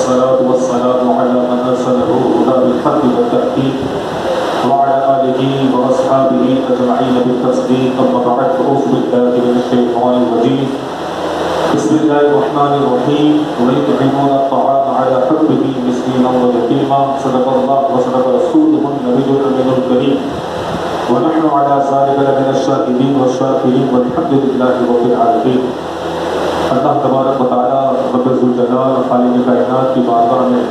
والصلاة والسلام على من أرسله الهدى بالحق والتحقيق وعلى آله وأصحابه أجمعين بالتصديق. أما بعد فأعوذ بالله من الشيطان الرجيم. بسم الله الرحمن الرحيم. ويطعمون الطعام على حبه مسكينا ويتيما. صدق الله وصدق رسوله النبي الأمين الكريم. ونحن على ذلك لمن الشاهدين والشاكرين والحمد لله رب العالمين. اللہ تبارک و تعالیٰ رب ذوالجلال خالق کائنات کی بارگاہ میں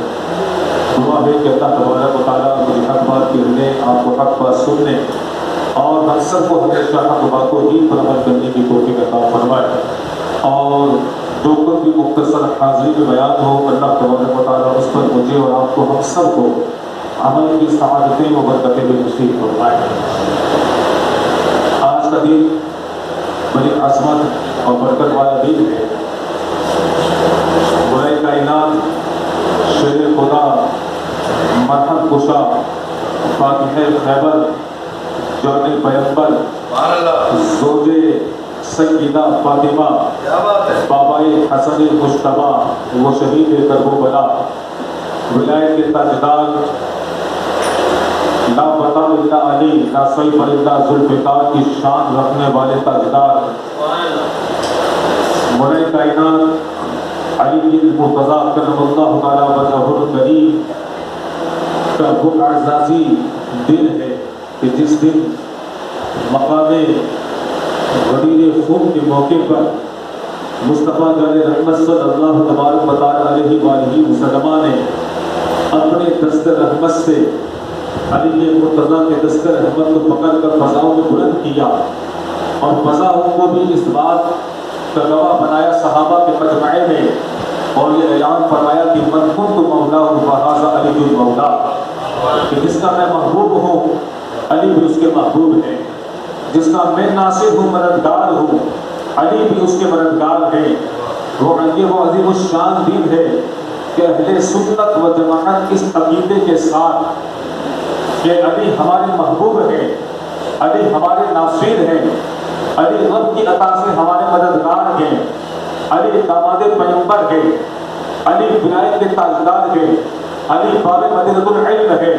دعا ہے کہ اللہ تبارک و تعالیٰ مجھے حق بات کہنے، آپ کو حق بات سننے اور ہم سب کو ہمیشہ حق باتوں ہی پر عمل کرنے کی توفیق عطا فرمائے. اور جو کچھ بھی مختصر حاضری میں بیان ہو، اللہ تبارک و تعالیٰ اس پر مجھے اور آپ کو ہم سب کو عمل کی سعادتیں و برکتیں بھی نصیب فرمائے. آج کا دن بڑی عظمت اور برکت والا دن ہے. برائے کائنات، شیر خدا، مرحم کشا، فاتح خیبر، جان پیغمبر، زوج سیدہ فاطمہ، بابائے حسن مجتبی، وہ شہید کربلا، ولایت کے تاجدار، لا بطا الا علی، لا سیف الا ذوالفقار کی شان رکھنے والے تاجدار، برائے کائنات علی المرتضیٰ کرم اللہ تعالیٰ وجہہ الکریم کا وہ اعزازی دن ہے کہ جس دن مقام غدیر خون کے موقع پر مصطفیٰ جان رحمت صلی اللہ تبارک و تعالیٰ علیہ وآلہ وسلم نے اپنے دست رحمت سے علی مرتضیٰ کے دست رحمت کو پکڑ کر فضاؤں میں بلند کیا اور فضاؤں کو بھی اس بات کا گواہ بنایا صحابہ کے مجمع میں، اور یہ اعلان فرمایا کہ من کنت مولا فہذا علی المولا، کہ جس کا میں محبوب ہوں علی بھی اس کے محبوب ہے، جس کا میں ناصر ہوں مددگار ہوں علی بھی اس کے مددگار ہے. وہ عظیم الشان دین ہے کہ اہل سنت و جماعت اس عقیدے کے ساتھ کہ علی ہمارے محبوب ہیں، علی ہمارے ناصر ہیں، علی رب کی عطا سے ہمارے مددگار ہیں، علی داماد پیغمبر ہے، علی ولایت کے تاجدار ہے، علی باب مدینۃ العلم ہے،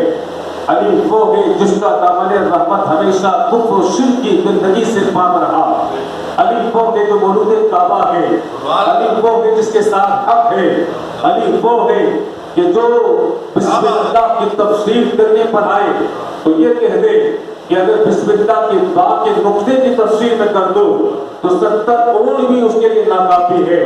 علی وہ ہے جس کا دامن رحمت ہمیشہ کفر و شرک کی زندگی سے پاک رہا، علی وہ ہے جو مولود کعبہ ہے، علی وہ ہے جس کے ساتھ حق ہے، علی وہ ہے کہ جو بسم اللہ کی تفسیر کرنے پر آئے تو یہ کہہ دے کہ اگر بسم اللہ کی با کے نقطے کی تفسیر میں کر دو تو 70 اونٹ بھی اس کے لیے ناکافی ہے.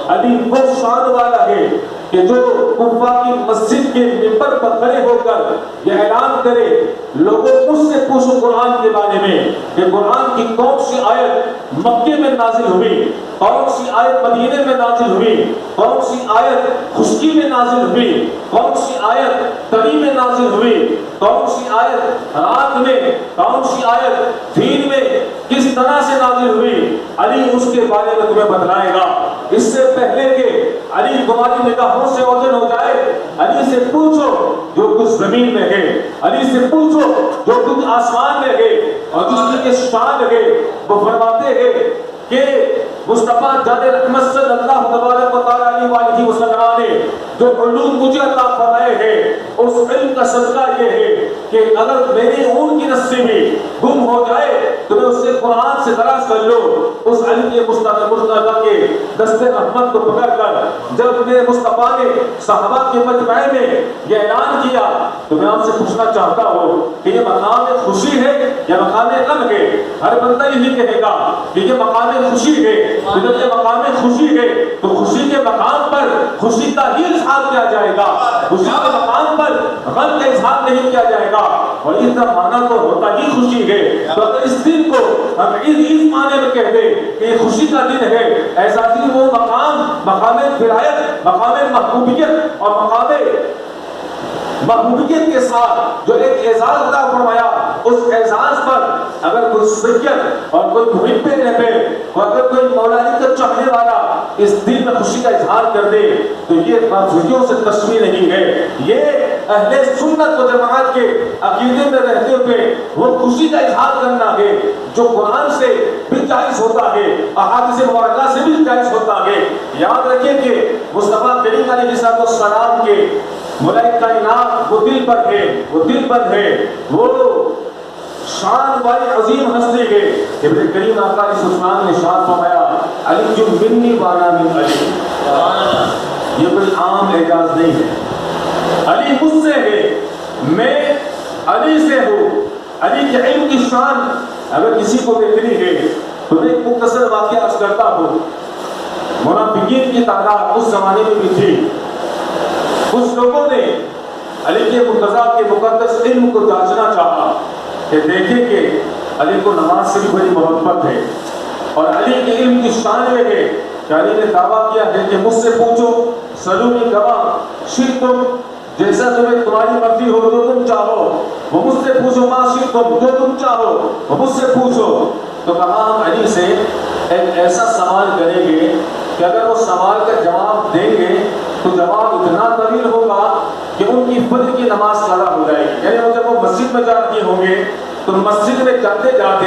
علی وہ شان والا ہے کہ جو کوفہ کی مسجد کے منبر پر کھڑے ہو کر یہ اعلان کرے، لوگوں مجھ سے پوچھو قرآن کے بارے میں کہ قرآن کی کون سی آیت مکے میں نازل ہوئی، کون سی آیت مدینے میں نازل ہوئی، کون سی آیت خشکی میں نازل ہوئی، کون سی آیت تری میں نازل ہوئی، کون سی آیت رات میں، کون سی آیت دین میں کس طرح سے نازل ہوئی، علی اس کے بارے میں تمہیں بتلائے گا. اس سے پہلے کہ علی تمہاری نگاہوں سے اوجھل ہو جائے، علی سے پوچھو جو کچھ زمین میں ہے، علی سے پوچھو جو کچھ آسمان میں ہے اور جس کی شان ہے. وہ فرماتے ہیں کہ مصطفیٰ جان رحمت صلی اللہ تبارک و تعالیٰ علیہ وسلم نے جو علوم مجھے عطا فرمائے ہیں اس علم کا صدقہ یہ ہے کہ اگر میری اون کی رسی بھی گم ہو جائے تو میں اسے قرآن سے تلاش کر لو. اس علم کے مصطفیٰ کے دست رحمت کو پکڑ کر جب میرے مصطفیٰ نے صحابہ کے مجمع میں یہ اعلان کیا تو میں آپ سے پوچھنا چاہتا ہوں کہ یہ مقام خوشی ہے یا مقام غم ہے؟ ہر بندہ یہی کہے گا کہ یہ مقام خوشی ہے. جب یہ مقام خوشی ہے تو خوشی کے مقام پر خوشی کا ہی اظہار کیا جائے گا، خوشی کے مقام پر غم کا اظہار نہیں کیا جائے گا. اور اس کا معنی تو ہوتا ہی خوشی ہے. تو اگر اس دن کو ہم اس معنی میں کہہ دیں کہ یہ خوشی کا دن ہے، اعزازی وہ مقام ولایت، مقام محبوبیت اور مقام محبوبیت کے ساتھ جو ایک اعزاز عطا فرمایا، اس اعزاز پر اگر کوئی سید اور کوئی محب نبی اور اگر کوئی مولا علی کا چاہنے والا اس دن میں خوشی کا اظہار کر دے تو یہ خوشیوں سے تشبیہ نہیں ہے، یہ اہل سنت و جماعت کے عقیدے میں رہتے ہوئے وہ خوشی کا اظہار کرنا ہے جو قرآن سے بھی جائز ہوتا ہے، احادیث مبارکہ سے بھی جائز ہوتا ہے۔ یاد رکھیں کہ مصطفیٰ کریم علیہ السلام کے ملائک کائنات وہ دل پر ہے، وہ دل پر ہے، وہ شان والی عظیم ہستی ہے۔ نبی کریم آقا علیہ السلام نے ارشاد فرمایا علی جو منی وانا من علی، یہ کوئی عام اعزاز نہیں ہے، علی مجھ سے ہے، میں علی سے ہوں۔ علی کے علم کی شان اگر کسی کو دیکھنی ہے تو میں ایک مختصر واقعہ عرض کرتا ہوں۔ منافقین کی تعداد اس زمانے میں بھی تھی، کچھ لوگوں نے علی کے مرتضیٰ کے مقدس علم کو جانچنا چاہا کہ دیکھیں کہ علی کو نماز سے بھی بڑی محبت ہے، اور علی کے علم کی شان یہ ہے کہ علی نے دعویٰ کیا ہے کہ مجھ سے پوچھو سلونی کما شئتم، جیسا تمہاری مرضی ہو جو تم چاہو، وہ مجھ سے پوچھو ما شئتم، جو تم چاہو وہ مجھ سے پوچھو۔ تو کہا ہم علی سے ایک ایسا سوال کریں گے کہ اگر وہ سوال کا جواب دیں گے تو جواب اتنا طویل ہوگا کہ ان کی فجر کی نماز قضا ہو جائے گی، یعنی جب وہ مسجد میں جا رہے ہوں گے تو مسجد میں جاتے جاتے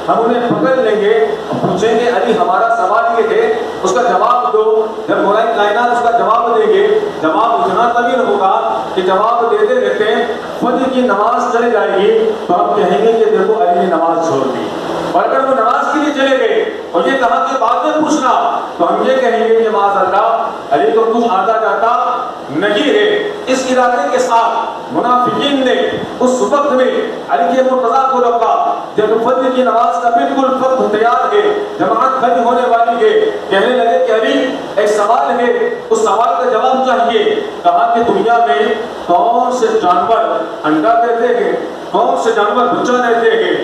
ہم انہیں پکڑ لیں گے، پوچھیں گے علی ہمارا سوال یہ ہے، اس کا جواب دو۔ جب ملائک کائنات اس کا جواب دیں گے، جواب اتنا طویل ہوگا کہ جواب دیتے دیتے فجر کی نماز چلی جائے گی، تو ہم کہیں گے کہ دیکھو علی نے نماز چھوڑ دی۔ اور اگر وہ نماز کے لیے چلے گئے اور یہ کہا کہ بعد میں پوچھنا، تو ہم یہ کہیں گے کہ معاذ اللہ علی تو کچھ آتا جاتا نہیں ہے۔ اس ارادے کے ساتھ منافقین نے اس وقت میں علی کے مرتضیٰ کو رکھا جب فجر کی نماز کا بالکل وقت تیار ہے، جماعت کھڑی ہونے والی ہے، کہنے لگے کہ علی ایک سوال ہے، اس سوال کا جواب چاہیے۔ کہا کہ دنیا میں کون سے جانور انڈا دیتے ہیں، کون سے جانور بچہ دیتے ہیں؟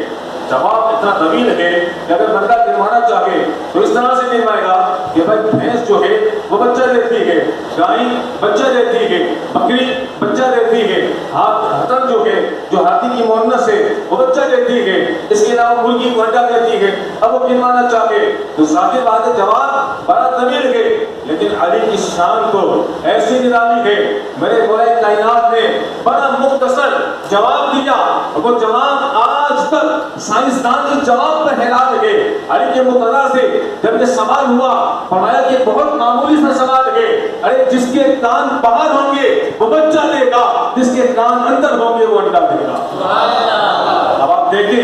جواب اتنا طویل ہے کہ اگر بندہ گنوانا چاہے تو اس طرح سے گنوائے گا کہ بھائی بھینس جو ہے وہ بچہ دیتی ہے، گائے بچہ دیتی ہے، بکری بچہ دیتی ہے، ہاتن جو ہے جو ہاتھی کی مونس ہے وہ بچہ دیتی ہے، اس کے علاوہ مرغی کو انڈا دیتی ہے۔ اب وہ گنوانا چاہے تو ظاہر بات ہے جواب بڑا طویل ہے، لیکن علی کی شان کو ایسی نرالی ہے، میرے ملائک کائنات نے بڑا مختصر جواب دیا۔ وہ جواب آج تک سائنسدان اس جواب پر حیران ہے۔ علی کے مرتضیٰ سے جب یہ سوال ہوا فرمایا کہ بہت معمولی سا سوال ہے، ارے جس کے کان باہر ہوں گے وہ بچہ دے گا، جس کے کان اندر ہوں گے وہ انڈا دے گا۔ اب آپ دیکھیں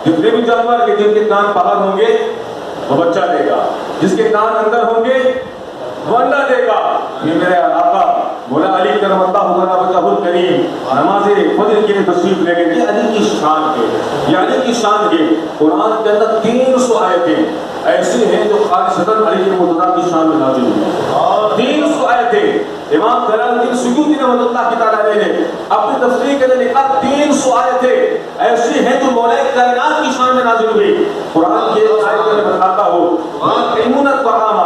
جتنے بھی جانور کے جن کے کان باہر ہوں گے وہ بچہ دے گا، جس کے کان اندر ہوں گے وہ انڈا دے گا۔ یہ میرے آقا مولا علی کرم اللہ وجہہ الکریم نماز فجر کے لیے تشریف لے گئے۔ یہ علی کی شان ہے، یہ علی کی شان ہے۔ قرآن کے اندر 300 آیتیں ایسی ہیں جو خالصتاً علی کے مرتضیٰ کی شان میں نازل ہوئی۔ 300 آیتیں امام جلال الدین سیوطی رحمۃ اللہ تعالیٰ نے اپنی تفسیر کے اندر لکھا 300 آیتیں ایسی ہیں جو مولا کائنات کی شان میں نازل ہوئی۔ قرآن کی ایک آیت میں بتاتا ہوں وَيُطْعِمُونَ الطَّعَامَ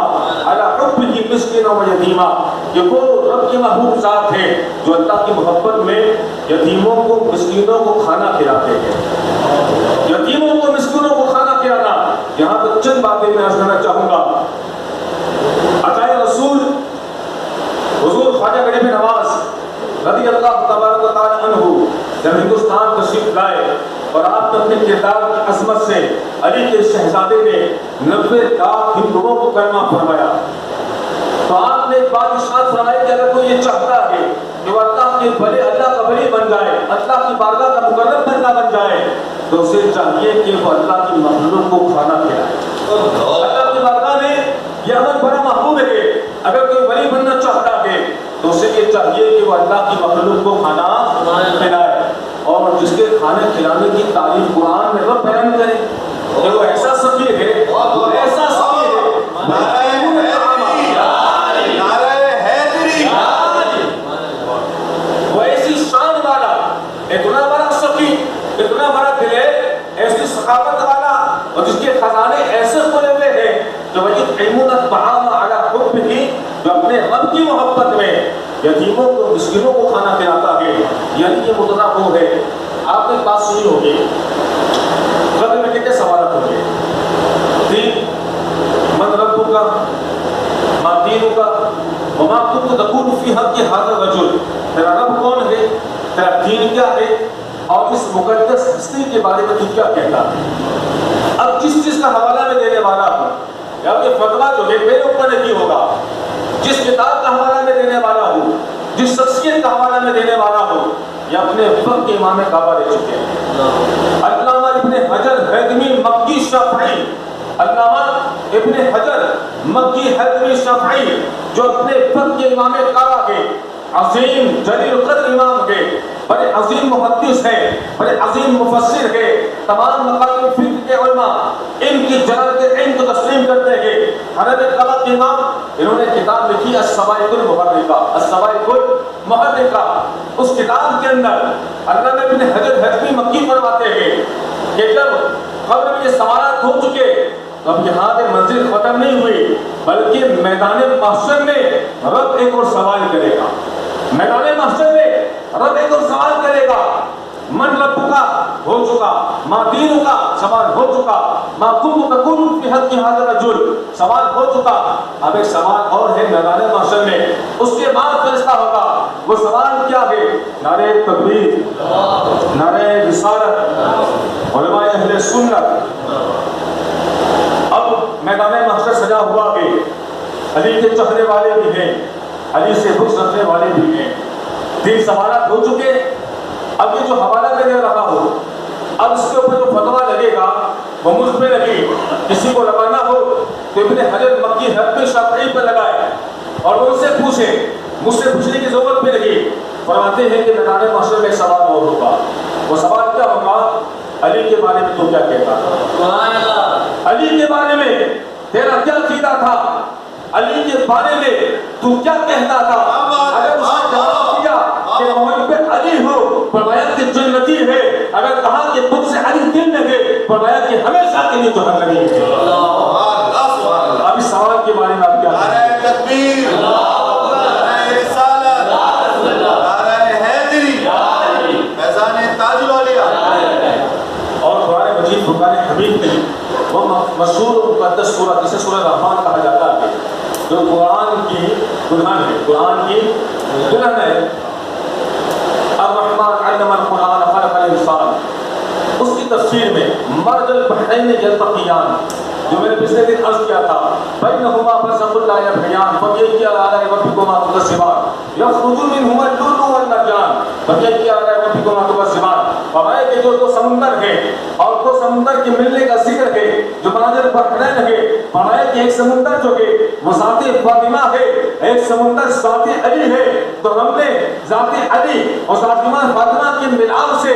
عَلَىٰ حُبِّهِ مِسْكِینًا وَیَتِیمًا، کہ وہ رب کے محبوب ذات ہیں جو اللہ کی محبت میں یتیموں کو مسکینوں کو کھانا کھلاتے ہیں۔ یتیموں کو مسکینوں کو کھانا کھلانا، یہاں پر چند باتیں میں عرض کرنا چاہوں گا۔ عطائے رسول حضور خواجہ غریب نواز رضی اللہ تبارک و تعالی عنہ جب ہندوستان تشریف لائے اور آپ نے اپنے کردار کی عظمت سے علی کے شہزادے نے 90 لاکھ ہندوؤں کو کلمہ فرمایا، تو آپ نے ایک بات ارشاد فرمائی کہ اگر کوئی یہ چاہتا ہے کہ وہ اللہ کے بھلے اللہ کا بلی بن جائے، اللہ کی بارگاہ کا مقرب بندہ بن جائے، تو اسے چاہیے کہ وہ اللہ کی مخلوق کو کھانا کھلائے۔ اللہ کی بارگاہ میں یہ عمل بڑا محبوب ہے۔ اگر کوئی ولی بننا چاہتا ہے تو اسے یہ چاہیے کہ وہ اللہ کی مخلوق کو کھانا کھلائے، اور جس کے کھانے کھلانے کی تعریف قرآن میں رب بیان کرے کہ وہ ایسا سخی ہے، وہ ایسا سخی ہے، وہ ایسی شان والا، اتنا بڑا سخی، اتنا بڑا دلیر، ایسی سخاوت والا، اور جس کے خزانے ایسے کھلے ہوئے ہیں جو وَيُطْعِمُونَ الطَّعَامَ عَلَىٰ حُبِّهِ، جو اپنے رب کی محبت میں یتیموں کو مسکینوں کو کھانا کھلاتا ہے۔ یعنی یہ مرتضیٰ وہ ہے۔ آپ نے ایک بات سنی ہوگی، قبر میں کتنے سوالات ہوں گے؟ 3 من ربک ما دینک وما کنت تقول فی حق ھذا الرجل، تیرا رب کون ہے، تیرا دین کیا ہے اور اس مقدس ہستی کے بارے میں تو کیا کہتا ہے؟ اب جس چیز کا حوالہ میں دینے والا ہوں یا کہ فتویٰ جو ہے میرے اوپر نہیں ہوگا، جس کتاب کا حوالہ میں دینے والا ہوں، جس شخصیت کا حوالہ میں دینے والا ہوں، یہ اپنے وقت کے امام کعبہ رہ چکے ہیں۔ علامہ ابن حجر ہیثمی مکی شافعی، علامہ ابن حجر مکی ہیثمی شافعی جو اپنے وقت کے امام کعبہ کے عظیم جلیل القدر امام کے، بڑے عظیم محدث ہیں، بڑے عظیم مفسر ہیں، تمام مقام فقہ کے علماء ان کی جلالت علم کو تسلیم کرتے ہیں۔ حرم کعبہ کے امام انہوں نے کتاب لکھی الصواعق المحرقہ، الصواعق المحرقہ۔ اس کتاب کے اندر علامہ ابن حجر ہیثمی مکی فرماتے ہیں کہ جب قبر میں یہ سوالات ہو چکے تو اب یہاں پہ منزل ختم نہیں ہوئی، بلکہ میدان محشر میں رب ایک اور سوال کرے گا۔ میدان محشر میں رب ایک اور سوال کرے گا، من رب کا ہو چکا، ما دین کا سوال ہو چکا، ما کنت تکون فی حق هذا الرجل سوال ہو چکا۔ اب ایک سوال اور ہے میدان محشر میں، اس کے بعد فیصلہ ہوگا۔ وہ سوال کیا ہے؟ نعرہ تکبیر، نعرہ رسالت، علماء اہل سنت۔ اب میدان محشر سجا ہوا ہے، علی کے چہرے والے بھی ہیں، علی سے بغض رکھنے والے بھی ہیں۔ تین سوالات ہو چکے، اب یہ جو حوالہ میں دے رہا ہو، اب اس کے اوپر جو فتویٰ لگے گا وہ مجھ پہ لگے، کسی کو لگانا ہو تو ابن حجر مکی ہیثمی شافعی پہ لگائے اور ان سے پوچھے، مجھ سے پوچھنے کی ضرورت بھی نہیں۔ فرماتے ہیں کہ میدان محشر میں ایک سوال اور ہوگا، وہ سوال کیا ہوگا؟ علی کے بارے میں تو کیا کہتا تھا؟ علی کے بارے میں تیرا کیا عقیدہ تھا؟ علی کے بارے میں تو کیا کہتا تھا؟ اگر اس نے جواب دیا کہ محب علی ہو، فرمایا کہ جنتی ہے۔ اگر کہا کہ تجھ سے علی دل لگے، فرمایا کہ ہمیشہ کے لیے جہنمی ہے۔ اب اس سوال کے بارے میں آپ کیا کہتے ہیں؟ نعرہ تکبیر، نعرہ رسالت، نعرہ حیدری، فیضان تاج الاولیاء۔ اور قرآن مجید فرقان حمید میں وہ مشہور مقدس سورہ جسے سورہ رحمان کہا جاتا ہے، جو قرآن کی دلہن ہے، قرآن کی دلہن ہے۔ الرحمن علم القرآن خلق الانسان، اس کی تفسیر میں مرج البحرین یلتقیان، جو میں نے پچھلے دن عرض کیا تھا، بینہما برزخ لا یبغیان فبأی آلاء ربکما تکذبان یخرج منہما اللؤلؤ والمرجان فبأی آلاء ربکما تکذبان۔ فرمایا کہ جو دو سمندر ہیں اور دو سمندر کے ملنے کا ذکر ہے جو مرج البحرین ہے، فرمایا کہ ایک سمندر جو ہے وہ ذات فاطمہ ہے، ایک سمندر ذات علی ہے۔ تو ہم نے ذات علی اور فاطمہ کے ملاپ سے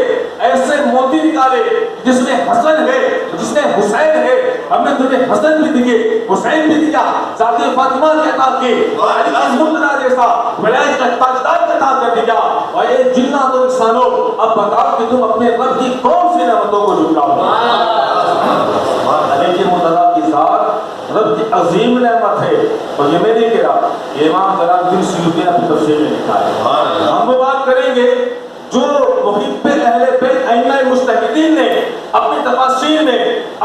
ایسے موتی نکالے جس میں حسن ہے، جس میں حسین ہے۔ ہم نے تمہیں حسن بھی دیے، حسین بھی دیا، ذات فاطمہ کے عطا کی، اور علی کی مطلع جیسا ولایت کا تاجدار عطا کر دیا۔ اور یہ جنات و انسانوں، اب بتاؤ کہ تم اپنے رب کی کون سی نعمتوں کو جھٹلاؤ؟ علی کی مطلع کی ذات رب کی عظیم نعمت ہے، اور یہ میں نہیں کہہ رہا، یہ امام جلال الدین سیوطی نے اپنی تفسیر میں لکھا ہے۔ ہم وہ بات کریں گے جو محب اہل بیت ائمہ مجتہدین نے اپنی تفاسیر میں،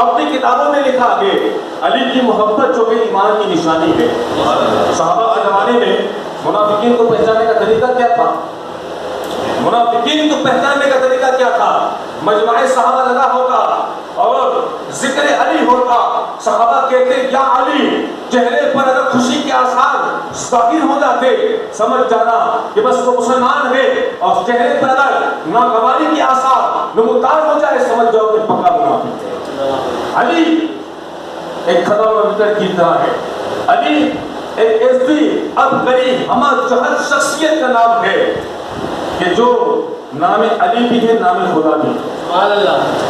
اپنی کتابوں میں لکھا کہ علی کی محبت جو کہ ایمان کی نشانی ہے۔ صحابہ کے زمانے میں منافقین کو پہچاننے کا طریقہ کیا تھا؟ منافقین کو پہچاننے کا طریقہ کیا تھا؟ مجمع صحابہ لگا ہوتا اور ذکر علی ہوتا، صحابہ کہتے یا علی، چہرے پر اگر خوشی کے آثار ظاہر ہو جاتے سمجھ جانا کہ بس وہ مسلمان ہے، اور چہرے پر اگر ناگواری کے آثار نمودار ہو جائے سمجھ جاؤ کہ پکا منافق ہے۔ علی ایک تھرمامیٹر کی طرح ہے، علی ایک ایسی عبقری ہمہ جہت شخصیت کا نام ہے کہ جو نام علی بھی ہے، نام خدا بھی ہے۔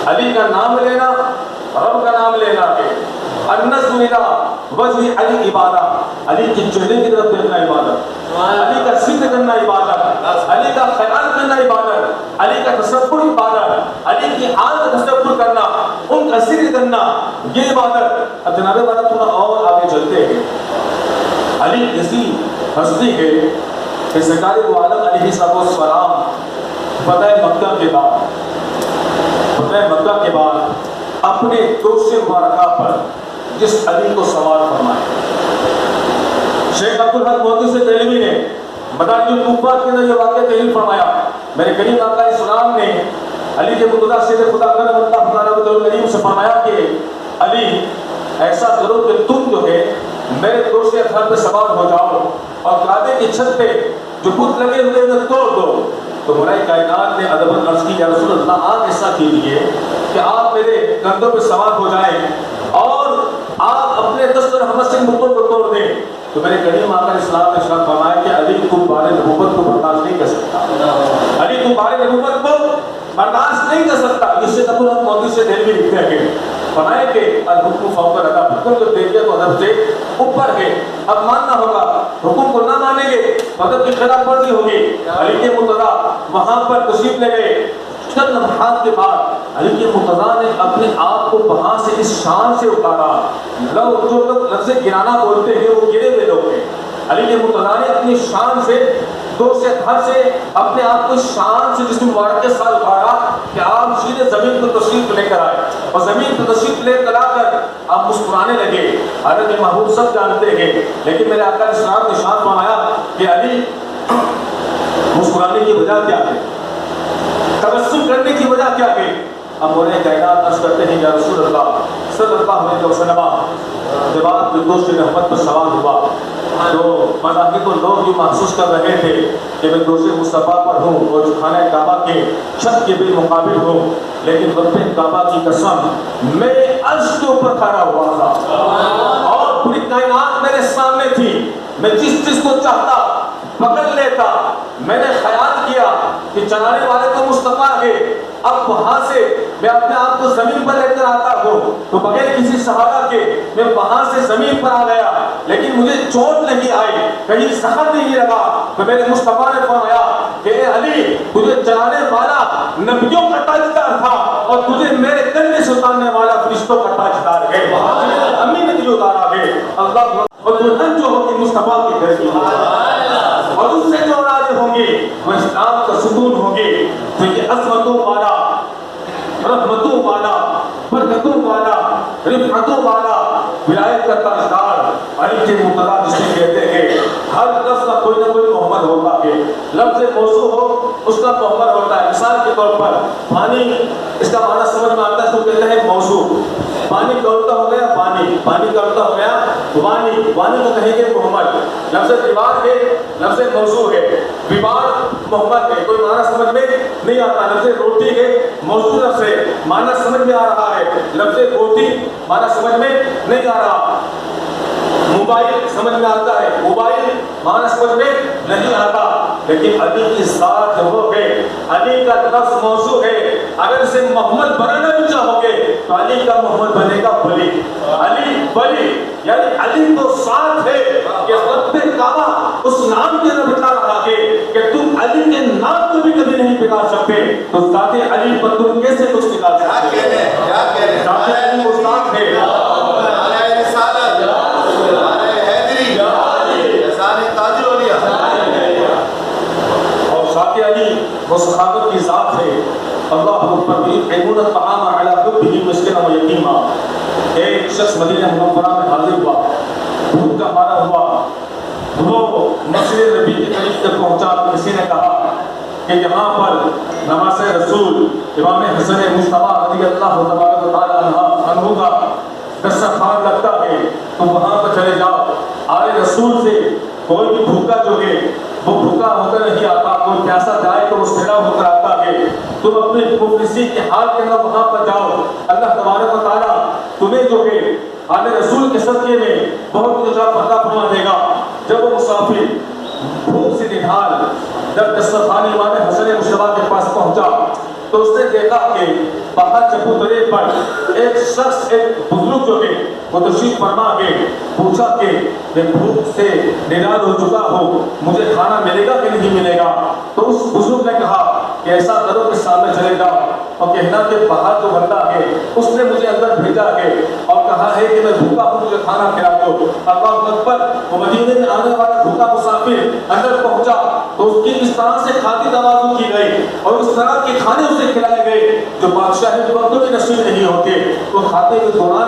علی کا نام لینا رب کا نام لینا ہے۔ النظر الى وجہ علی عبادت، علی کے چہرے کی طرف دیکھنا عبادت، علی کا ذکر کرنا عبادت، علی کا خیال کرنا عبادت، علی کا تصور عبادت، علی کی حال کا تصور کرنا، ان کا ذکر کرنا، یہ عبادت۔ اب جناب والا تھوڑا اور آگے چلتے ہیں، علی ایسی ہستی ہے کہ سرکار دو عالم علیہ السلام فتح مکہ کے بعد اپنے دوست مبارکہ پر جس علی کو سوار فرمائے، شیخ عبدالحق محدث دہلوی نے مدارج النبوت کے اندر یہ واقعہ تحریر فرمایا میرے کریم آقا اسلام نے علی کے مقتدی سے خدا کرم اللہ تعالیٰ کریم سے فرمایا کہ علی ایسا کرو کہ تم جو ہے میرے دوست گھر پہ سوار ہو جاؤ اور کعبے کی چھت پہ جو بت لگے ہوئے انہیں توڑ دو. تو مولا کائنات نے ادب عرض کی یا رسول اللہ آپ ایسا کیجیے کہ آپ میرے کندھوں پہ سوار ہو جائیں اور آپ اپنے دست اور حمد سے بتوں کو توڑ دیں. تو میرے کریم آقا اسلام نے ارشاد فرمایا کہ علی تم بارے نبوت کو برداشت نہیں کر سکتا. علی تم بارے نبوت کو برداشت نہیں کر سکتا. اس سے نبوت موتی سے دل بھی لکھتے ہیں فرمائے کہ الحکم فوق الادب، حکم جو دیکھے تو ادب سے اوپر ہے. اب ماننا ہوگا، حکم کو نہ مانیں گے ادب کی خلاف ورزی ہوگی. علی کے مرتضیٰ وہاں پر تشریف لے گئے. چند لمحات کے بعد علی کے مرتضیٰ نے اپنے آپ کو وہاں سے اس شان سے اتارا. لوگ جو لوگ لفظ گرانا بولتے ہیں وہ گرے ہوئے لوگ ہیں. علی کے مرتضیٰ نے اپنی شان سے دو سے گھر سے اپنے آپ کو شان سے جسم مبارک کے ساتھ اتارا کہ آپ سیدھے زمین پر تشریف لے کر آئے اور زمین پر تشریف لے کر آ کر آپ مسکرانے لگے. حضرت محبوب سب جانتے ہیں لیکن میرے آقا اسلام نے ارشاد فرمایا کہ علی مسکرانے کی وجہ کیا ہے، تبسم کرنے کی وجہ کیا ہے. اب مولا کائنات عرض کرتے ہیں یا رسول اللہ صلی اللہ علیہ وسلم جب آپ دوست رحمت پر سوار ہوا تو مذاہب کو لوگ یہ محسوس کر رہے تھے کہ میں دوست مصطفیٰ پر ہوں اور خانہ کعبہ کے چھت کے بالمقابل ہوں. لیکن رب کعبہ کی قسم میں عرش کے اوپر کھڑا ہوا تھا اور پوری کائنات میرے سامنے تھی. میں جس چیز کو چاہتا پکڑ لیتا. میں نے خیال کیا کہ چلانے والے تو مصطفیٰ ہے. اب وہاں سے میں اپنے آپ کو زمین پر لے کر آتا ہوں تو بغیر کسی سہارا کے میں وہاں سے زمین پر آ گیا لیکن مجھے چوٹ نہیں آئی، کہیں زخم نہیں لگا. تو میرے مصطفیٰ نے فرمایا کہ اے علی تجھے چلانے والا نبیوں کا تاجدار تھا اور تجھے میرے کندھے سے اتارنے والا فرشتوں کا تاجدار ہے. امی نے تجھے اتارا ہے. اللہ اور دلہن جو ہوگی مصطفیٰ کی گھر کی اور اس سے جو راضی ہوں گے وہ اسلام کا ستون ہوں گے. تو یہ عظمتوں والا، رحمتوں والا، برکتوں والا، رفعتوں والا ولایت کا تاجدار علی کے مرتضیٰ جسے کہتے ہیں. ہر لفظ کا کوئی نہ کوئی محمد ہوتا ہے. لفظ موضوع ہو اس کا محمد ہوتا ہے. مثال کے طور پر پانی، اس کا معنی سمجھ میں آتا ہے تو کہتے ہیں موضوع. پانی کا الٹا ہو گیا پانی، پانی کا الٹا ہو گیا وانی، وانی کو کہیں گے محمد. لفظ دیوار ہے، لفظ موضوع ہے. دیوار محمد ہے، کوئی معنی سمجھ میں نہیں آتا. لفظ روٹی ہے، موضوع لفظ ہے، معنی سمجھ میں آ رہا ہے. لفظ روٹی معنی سمجھ میں نہیں آ رہا. موبائل سمجھ میں آتا ہے، موبائل معنی سمجھ میں نہیں آتا. لیکن علی کی ذات جو ہے، علی کا لفظ موضوع ہے. اگر اسے محمد بنانا بھی چاہو گے تو علی کا محمد بنے گا ولی. علی ولی یعنی علی تو ساتھ ہے کہ رب کعبہ اس نام کے اندر بتا رہا ہے کہ تم علی کے نام کو بھی کبھی نہیں بگاڑ سکتے. تو ذات علی پر تم کیسے کچھ بگاڑ سکتے؟ کیا کہہ رہے ہیں؟ ذات علی وہ ساتھ ہے. نعرہ رسالت، نعرہ حیدری، احسان تاج الاولیاء. اور ذات علی وہ صحابت کی ذات ہے. اللہ اکبر. یطعمون الطعام علی حبہ مسکینا و یتیما. ایک شخص مدینہ منورہ میں حاضر ہوا، بھوک کا مارا ہوا. وہ مسجد نبی کے قریب تک پہنچا تو کسی نے کہا کہ یہاں پر نماز رسول امام حسن مجتبیٰ رضی اللہ تبارک و تعالی عنہ کا دسترخوان لگتا ہے تو وہاں پر چلے جاؤ. آل رسول سے کوئی بھی بھوکا جو ہے وہ بھوکا ہو کر نہیں آتا، کوئی پیاسا جائے تو وہ سیڑھا ہو کر آتا ہے. تم اپنے مفلسی کے حال کے اندر وہاں پر جاؤ. اللہ تبارک و تعالیٰ تمہیں جو ہے آل رسول کے صدقے میں بہت کچھ عطا فرما دے گا. جب وہ مسافر بھوک سے نڈھال جب دسترخوان امام حسن مجتبیٰ کے پاس پہنچا تو اس نے دیکھا کہ باہر چبوترے پر ایک شخص، ایک بزرگ جو ہے وہ تشریف فرما کے پوچھا کہ میں بھوک سے نڈھال ہو چکا ہوں، مجھے کھانا ملے گا کہ نہیں ملے گا؟ تو اس بزرگ نے کہا کہ ایسا کرو کہ سامنے چلے جاؤ اور کہنا کہ باہر جو بندہ ہے اس نے مجھے اندر بھیجا ہے اور کہا ہے کہ میں بھوکا ہوں، مجھے کھانا کھلا دو. اللہ اکبر. وہ مدینے میں آنے والا بھوکا مسافر اندر پہنچا تو اس کی اس طرح سے کھاتی توازن کی گئی اور اس طرح کے کھانے اسے کھلائے گئے جو بادشاہ کے وقتوں میں نصیب نہیں ہوتے. تو کھانے کے دوران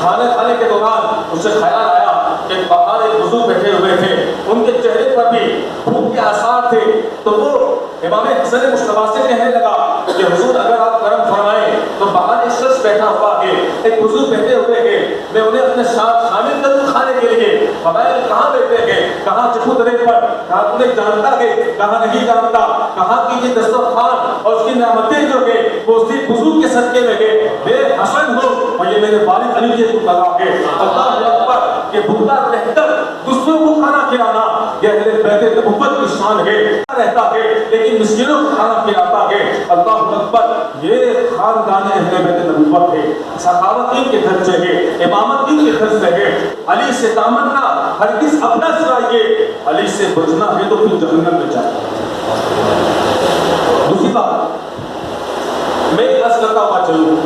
کھانے کے دوران اسے خیال آیا کہ باہر ایک بزرگ بیٹھے ہوئے تھے، ان کے چہرے پر بھی بھوک کے آثار تھے. تو وہ امام حسن مصطفیٰ سے کہنے لگا کہ حضور اگر آپ کرم فرمائیں تو باہر ایک شخص بیٹھا ہوا ہے، ایک بزرگ بیٹھے ہوئے ہیں، میں انہیں اپنے ساتھ شامل کروں کھانے کے لیے۔ فرمایا کہاں بیٹھے ہیں؟ کہاں چبوترے پر۔ کہا تو نے جانتا ہے؟ کہا نہیں جانتا۔ کہا کہ یہ دسترخوان اور اس کی نعمتیں جو ہے وہ اسی بزرگ کے صدقے میں ہے، میں حسن ہوں اور یہ میرے والد علی کے مقتضا ہے۔ اللہ اکبر، کہ بھوکا رہ کر دوسروں کو کھانا کھلانا یہ اہل بیت نبوت کی شان ہے۔ رہتا ہے لیکن مسکینوں کو کھانا کھلاتا ہے۔ اللہ اکبر، یہ خاندان اہل بیت نبوت ہے۔ سخاوت ان کے گھر سے ہے، امامت ان کے گھر سے ہے۔ علی سے تمنا ہرگز اپنا چاہیے، علی سے بچنا ہے تو پھر جہنم میں جائے۔ دوسری بات میں عرض کرتا ہوا چلوں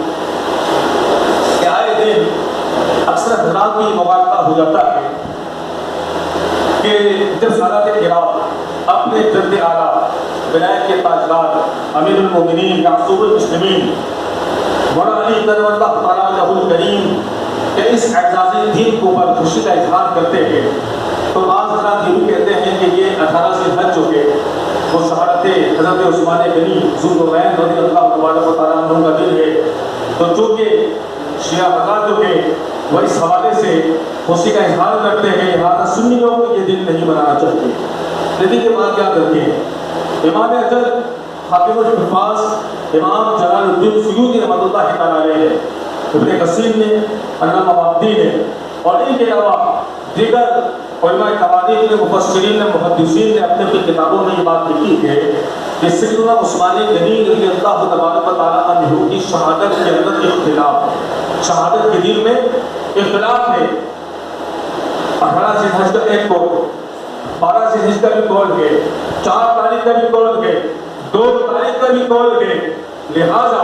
کہ آئے دن اکثر حضرات کی مواقع ہو جاتا ہے کہ جب سادات کرام اپنے جد اعلیٰ ولایت کے تاجدار امیر المومنین یعقوب المسلمین مولانا علی کرم اللہ تعالیٰ عنہ الکریم کہ اس اعزازی دین کو پر خوشی کا اظہار کرتے ہیں تو بعض حضرات یہ بھی کہتے ہیں کہ یہ 18 ذی الحج جو ہے وہ شہادت حضرت عثمان غنی ذوالنورین رضی اللہ تبارک و تعالیٰ عنہ کا دن ہے، تو چونکہ شیعہ حضرات جو ہے وہ اس حوالے سے خوشی کا اظہار کرتے ہیں، لہٰذا سنی لوگ یہ دن نہیں منانا چاہتے۔ لیکن یہ بات کیا کرتے ہیں؟ امام اجل خاتم الحفاظ امام جلال الدین سیوطی رحمۃ اللہ تعالیٰ علیہ ہے، ابن کثیر نے، علامہ مابدی نے، اور ان کے علاوہ دیگر علماء تواریخ نے، مفسرین نے، محدثین نے اپنے اپنی کتابوں میں یہ بات لکھی ہے کہ سیدنا عثمان غنی رضی اللہ تبارک و تعالیٰ عنہ کی شہادت کے اندر اختلاف ہے، شہادت کے دن میں اختلاف ہے۔ 18 ذی الحج کا ایک قول، 12 ذی الحج کا بھی قول ہے، 4 تاریخ کا بھی قول ہے، 2 تاریخ کا بھی قول ہے۔ لہذا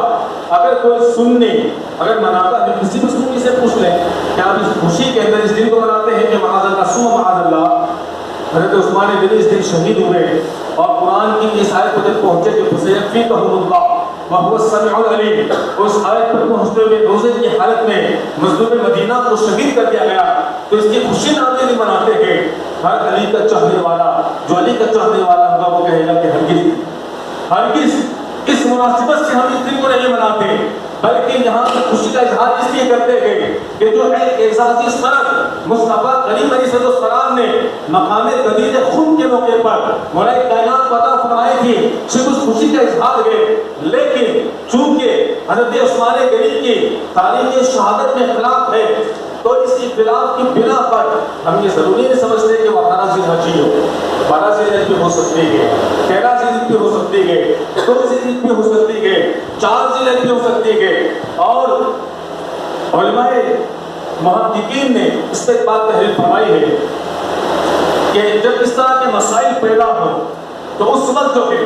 اگر کوئی سنی اگر مناتا ہے، کسی بھی سنی سے پوچھ لیں کہ آپ اس خوشی کے اندر اس دن کو مناتے ہیں کہ معاذ اللہ ثم معاذ اللہ حضرت عثمان غنی اس دن شہید ہوئے اور قرآن کی اس آیت کو جب پہنچے کہ فسيكفيكهم الله وهو السميع العليم، اس آیت پر پہنچتے ہوئے روزے کی حالت میں مظلوم مدینہ کو شہید کر دیا گیا، تو اس کی خوشی ناتے نہیں مناتے ہیں۔ ہر علی کا چاہنے والا جو علی کا چاہنے والا ہوگا وہ کہے گا کہ ہرگز اس مناسبت سے ہم اس دن کو نہیں مناتے، بلکہ یہاں سے خوشی کا اظہار اس لیے کرتے ہیں کہ جو ایک اعزازی سند مصطفیٰ کریم علیہ السلام نے مقام غدیر خون کے موقع پر مولا کائنات کو عطا فرمائی تھی، صرف اس خوشی کا اظہار ہے۔ لیکن چونکہ حضرت عثمان غنی کی تاریخ شہادت میں اختلاف ہے تو اس اختلاف کی بنا پر ہم یہ ضروری نہیں سمجھتے کہ وہ 18 ذی الحج ہی ہو، 12 ذی الحج بھی ہو سکتی ہے، 13 ذی الحج بھی ہو سکتی ہے، 2 ذی الحج بھی ہو سکتی ہے، 4 ذی الحج بھی ہو سکتی ہے۔ اور علماء محققین نے اس پہ ایک بات تحریر فرمائی ہے کہ جب اس طرح کے مسائل پیدا ہو تو اس وقت جو ہے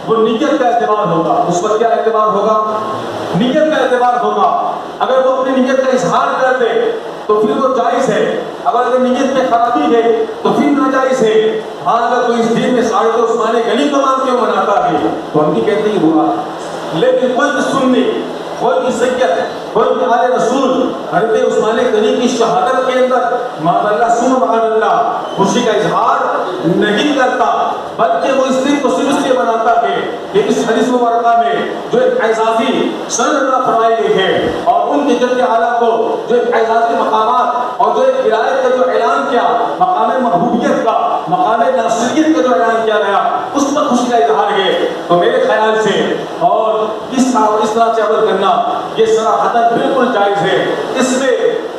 وہ نیت کا اعتبار ہوگا۔ اس وقت کیا اعتبار ہوگا؟ نیت کا اعتبار ہوگا۔ اگر وہ اپنی نیت کا اظہار کر دے تو پھر وہ جائز ہے، اگر نیت میں خرابی ہے تو پھر ناجائز ہے۔ ہاں اگر کوئی اس دن میں سعادت عثمان غنی کو مان کے مناتا ہے تو ہم بھی کہتے ہیں ہوا، لیکن کوئی بھی سنی، کوئی بھی سید، کوئی بھی آل رسول حضرت عثمان غنی کی شہادت کے اندر معاذ اللہ ثم معاذ اللہ خوشی کا اظہار نہیں کرتا، بلکہ وہ اس دن کو صرف اس لیے مناتا ہے کہ اس حدیث مبارکہ میں جو ایک اعزازی سند عطا فرمائی گئی ہے اور ان کے جد اعلیٰ کو جو ایک اعزازی مقامات اور جو ایک ولایت کا جو اعلان کیا، مقام محبوبیت کا، مقام ناصریت کا جو اعلان کیا گیا، اس پر خوشی کا اظہار ہے۔ تو میرے خیال سے اور اس طرح سے عمل کرنا یہ صراحتاً بالکل جائز ہے، اس میں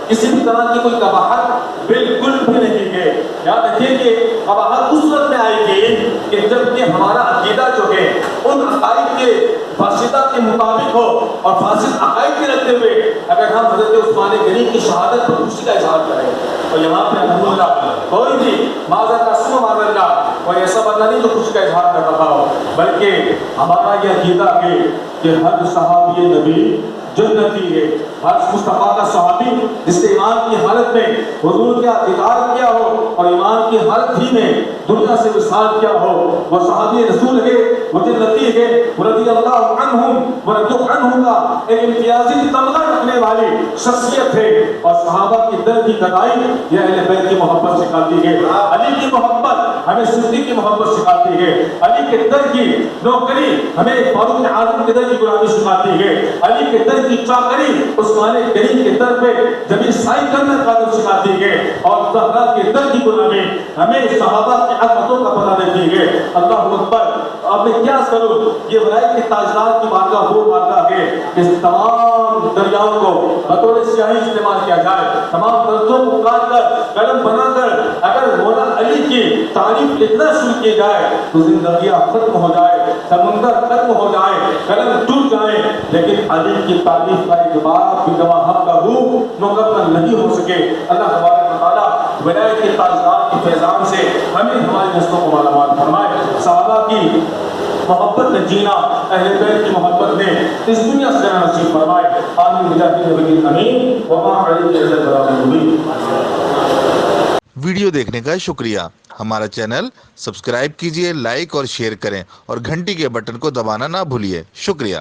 کسی بھی طرح کی کوئی قباحت بالکل بھی نہیں ہے۔ یاد رکھیے کہ قباحت اس وقت میں آئے گی کہ جب کہ ہمارا عقیدہ جو ہے ان عقائد کے فاسدہ کے مطابق ہو اور فاسد عقائد کے رکھتے ہوئے اگر ہم حضرت عثمان غنی کی شہادت پر خوشی کا اظہار کریں تو یہاں پہ الحمدللہ کوئی بھی معاذ اللہ ثم معاذ اللہ کوئی ایسا بندہ نہیں جو خوشی کا اظہار کر رہا ہو، بلکہ ہمارا یہ عقیدہ ہے کہ ہر صحابی نبی جنتی ہے، ہر مصطفیٰ کا صحابی جس نے ایمان کی حالت میں حضور کا دیدار کیا ہو اور ایمان کی حالت ہی میں دنیا سے وصال کیا ہو، وہ صحابی رسول ہے، وہ جنتی ہے، رضی اللہ عنہم ورضوا عنہم کا ایک امتیازی تمغہ رکھنے والی شخصیت ہے۔ اور صحابہ کی دل کی گہرائی یہ اہل بیت کی محبت سکھاتی ہے۔ علی کی محبت ہمیں صدیق کی محبت سکھاتی ہے، علی کے در کی نوکری ہمیں فاروق اعظم کے در کی غلامی سکھاتی ہے، علی کے در کی چاکری عثمان کریم کے در پہ زمین سائی کرنے کا قدر سکھاتی ہے، اور زہرا کے در کی غلامی ہمیں صحابہ کی عظمتوں کا پتہ دیتی ہے۔ اللہ اکبر، اب میں کیا کروں؟ یہ ولایت کے تاجدار کی بارگاہ وہ بارگاہ ہے اس تمام دریاؤں کو بطور سیاہی استعمال کیا جائے، تمام درجوں کو کاٹ کر قلم بنا کر اگر مولا علی کی تعریف لکھنا شروع کی جائے تو زندگیاں ختم ہو جائے، سمندر ختم ہو جائے، قلم ٹوٹ جائے، لیکن علی کی تعریف کا ایک بار بھی جمع حق کا روح مکمل نہیں ہو سکے۔ اللہ تبارک و تعالیٰ ولایت کے تاجدار کی فیضان سے ہمیں ہماری نسلوں کو مالا مال فرمائے، صحابہ کی محبت میں جینا، اہل بیت کی محبت میں اس دنیا سے جانا نصیب فرمائے، آمین بجاہ نبی امین وما علیہ السلام المبین۔ ویڈیو دیکھنے کا شکریہ۔ ہمارا چینل سبسکرائب کیجئے، لائک اور شیئر کریں اور گھنٹی کے بٹن کو دبانا نہ بھولیے۔ شکریہ۔